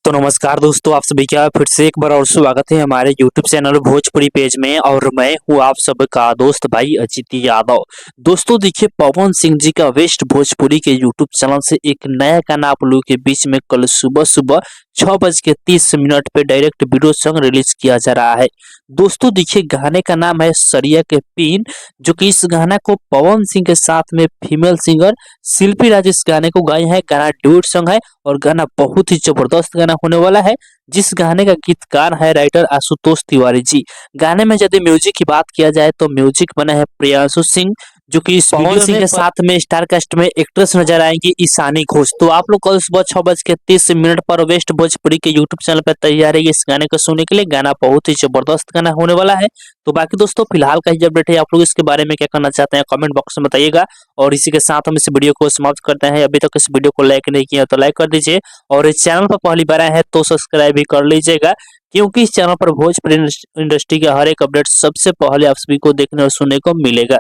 तो नमस्कार दोस्तों, आप सभी का फिर से एक बार और स्वागत है हमारे YouTube चैनल भोजपुरी पेज में। और मैं हूँ आप सबका दोस्त भाई अजीत यादव। दोस्तों देखिए, पवन सिंह जी का वेस्ट भोजपुरी के YouTube चैनल से एक नया गाना आप लोगों के बीच में कल सुबह सुबह 6:30 पे डायरेक्ट वीडियो सॉन्ग रिलीज किया जा रहा है। दोस्तों देखिए, गाने का नाम है सरिया के पीन, जो कि इस गाना को पवन सिंह के साथ में फीमेल सिंगर शिल्पी राज इस गाने को गाए हैं। गाना ड्यूट सॉन्ग है और गाना बहुत ही जबरदस्त गाना होने वाला है, जिस गाने का गीतकार है राइटर आशुतोष तिवारी जी। गाने में यदि म्यूजिक की बात किया जाए तो म्यूजिक बना है प्रियांशु सिंह, जो कि इस पवन सिंह के साथ में स्टारकास्ट में एक्ट्रेस नजर आएंगी ईशानी घोष। तो आप लोग कल सुबह 6:30 पर वेस्ट भोजपुरी के यूट्यूब चैनल पर तैयार है इस गाने को सुनने के लिए। गाना बहुत ही जबरदस्त गाना होने वाला है। तो बाकी दोस्तों फिलहाल का ही अपडेट है, आप लोग इसके बारे में क्या करना चाहते हैं कमेंट बॉक्स में बताइएगा। और इसी के साथ हम इस वीडियो को समाप्त करते हैं। अभी तक इस वीडियो को लाइक नहीं किया तो लाइक कर दीजिए, और इस चैनल पर पहली बार आए हैं तो सब्सक्राइब भी कर लीजिएगा, क्योंकि इस चैनल पर भोजपुरी इंडस्ट्री का हर एक अपडेट सबसे पहले आप सभी को देखने और सुनने को मिलेगा।